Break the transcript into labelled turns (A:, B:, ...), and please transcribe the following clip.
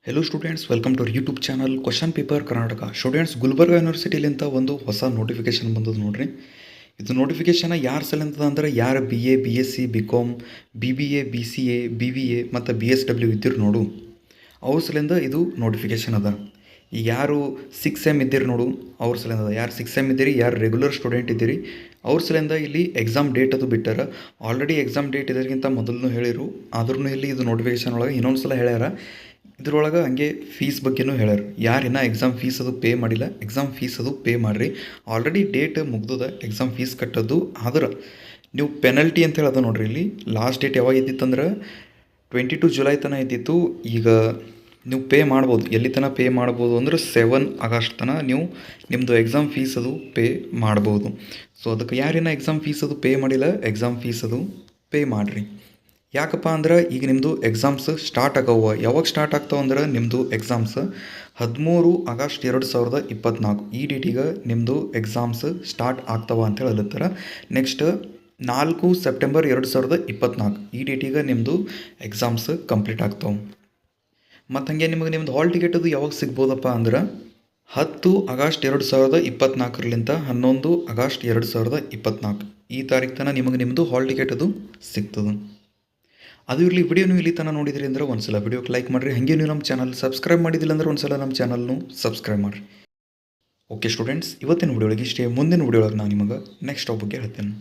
A: Hello students, welcome to YouTube channel question paper Karnataka. Students, Gulbarga ಯೂನಿವರ್ಸಿಟಿಲಿಂತ ಒಂದು ಹೊಸ ನೋಟಿಫಿಕೇಶನ್ ಬಂದದ್ದು ನೋಡ್ರಿ. ಇದು ನೋಟಿಫಿಕೇಶನ್ ಯಾರು ಸಲಿಂತದ ಅಂದ್ರೆ ಯಾರು BA BSc BCom BBA BCA BBA ಮತ್ತು BSW ಇದ್ದಿರು ನೋಡು, ಅವ್ರ ಸಲಿಂದ ಇದು ನೋಟಿಫಿಕೇಶನ್ ಅದ. ಈಗ ಯಾರು 6M ಇದ್ದೀರಿ ನೋಡು, ಅವ್ರ ಸಲಿಂದ ಅದ. ಯಾರು 6M ಇದ್ದೀರಿ, ಯಾರು ರೆಗ್ಯುಲರ್ ಸ್ಟೂಡೆಂಟ್ ಇದ್ದೀರಿ, ಅವ್ರ ಸಲಿಂದ ಇಲ್ಲಿ ಎಕ್ಸಾಮ್ ಡೇಟ್ ಅದು ಬಿಟ್ಟಾರ. ಆಲ್ರೆಡಿ ಎಕ್ಸಾಮ್ ಡೇಟ್ ಇದಕ್ಕಿಂತ ಮೊದಲು ಹೇಳಿರು, ಆದ್ರೂ ಇಲ್ಲಿ ಇದು ನೋಟಿಫಿಕೇಶನ್ ಒಳಗೆ ಇನ್ನೊಂದು ಸಲ ಹೇಳ್ಯಾರ. ಇದ್ರೊಳಗೆ ಹಂಗೆ ಫೀಸ್ ಬಗ್ಗೆನೂ ಹೇಳ್ಯಾರ. ಯಾರಿನ್ನ ಎಕ್ಸಾಮ್ ಫೀಸ್ ಅದು ಪೇ ಮಾಡಿಲ್ಲ, ಎಕ್ಸಾಮ್ ಫೀಸ್ ಅದು ಪೇ ಮಾಡಿರಿ. ಆಲ್ರೆಡಿ ಡೇಟ್ ಮುಗ್ದದ ಎಕ್ಸಾಮ್ ಫೀಸ್ ಕಟ್ಟೋದು. ಆದ್ರೆ ನೀವು ಪೆನಲ್ಟಿ ಅಂತ ಹೇಳೋದು ನೋಡ್ರಿ, ಇಲ್ಲಿ ಲಾಸ್ಟ್ ಡೇಟ್ ಯಾವಾಗ ಇದ್ದಿತ್ತಂದ್ರೆ 22 ಜುಲೈ ತನಕ ಇದ್ದಿತ್ತು. ಈಗ ನೀವು ಪೇ ಮಾಡ್ಬೋದು. ಎಲ್ಲಿ ತನಕ ಪೇ ಮಾಡ್ಬೋದು ಅಂದ್ರೆ 7 ಆಗಸ್ಟ್ ತನಕ ನೀವು ನಿಮ್ಮದು ಎಕ್ಸಾಮ್ ಫೀಸ್ ಅದು ಪೇ ಮಾಡ್ಬೋದು. ಸೊ ಅದಕ್ಕೆ ಯಾರಿನ್ನ ಎಕ್ಸಾಮ್ ಫೀಸ್ ಅದು ಪೇ ಮಾಡಿಲ್ಲ, ಎಕ್ಸಾಮ್ ಫೀಸ್ ಅದು ಪೇ ಮಾಡಿರಿ. ಯಾಕಪ್ಪ ಅಂದ್ರೆ ಈಗ ನಿಮ್ಮದು ಎಕ್ಸಾಮ್ಸ್ ಸ್ಟಾರ್ಟ್ ಆಗವ. ಯಾವಾಗ ಸ್ಟಾರ್ಟ್ ಆಗ್ತಾವೆ ಅಂದ್ರೆ ನಿಮ್ಮದು ಎಕ್ಸಾಮ್ಸ್ 13 ಆಗಸ್ಟ್ 2024 ಈ ಡೇಟಿಗೆ ನಿಮ್ಮದು ಎಕ್ಸಾಮ್ಸ್ ಸ್ಟಾರ್ಟ್ ಆಗ್ತಾವ ಅಂತ ಹೇಳತ್ತಾರೆ. ನೆಕ್ಸ್ಟ್ 4 ಸೆಪ್ಟೆಂಬರ್ 2024 ಈ ಡೇಟಿಗೆ ನಿಮ್ಮದು ಎಕ್ಸಾಮ್ಸ್ ಕಂಪ್ಲೀಟ್ ಆಗ್ತಾವೆ. ಮತ್ತು ಹಾಗೆ ನಿಮ್ಮದು ಹಾಲ್ ಟಿಕೆಟ್ ಅದು ಯಾವಾಗ ಸಿಗ್ಬೋದಪ್ಪ ಅಂದ್ರೆ 10 ಆಗಸ್ಟ್ 2024 11 ಆಗಸ್ಟ್ 2024 ಈ ತಾರೀಕು ತನಕ ನಿಮ್ಮದು ಹಾಲ್ ಟಿಕೆಟ್ ಅದು ಸಿಗ್ತದೆ. ಅದು ಇರಲಿ, ವಿಡಿಯೋ ನೀವು ಇಲ್ಲಿ ತನಕ ನೋಡಿದ್ರಿ ಅಂದ್ರೆ ಒಂದ್ಸಲ ವಿಡಿಯೋಕ್ಕೆ ಲೈಕ್ ಮಾಡಿರಿ. ಹಾಗೆ ನೀವು ನಮ್ಮ ಚಾನಲ್ ಸಬ್ಸ್ಕ್ರೈಬ್ ಮಾಡಿದಿಲ್ಲ ಅಂದ್ರೆ ಒಂದ್ಸಲ ನಮ್ಮ ಚಾನಲ್ನು ಸಬ್ಸ್ಕ್ರೈಬ್ ಮಾಡಿರಿ. ಓಕೆ ಸ್ಟೂಡೆಂಟ್ಸ್, ಇವತ್ತಿನ ವಿಡಿಯೋ ಒಳಗೆ ಇಷ್ಟೇ. ಮುಂದಿನ ವಿಡಿಯೋ ಒಳಗೆ ನಾನು ನಿಮಗೆ ನೆಕ್ಸ್ಟ್ ಟಾಪಿಕ್ಗೆ ಹೇಳ್ತೇನೆ.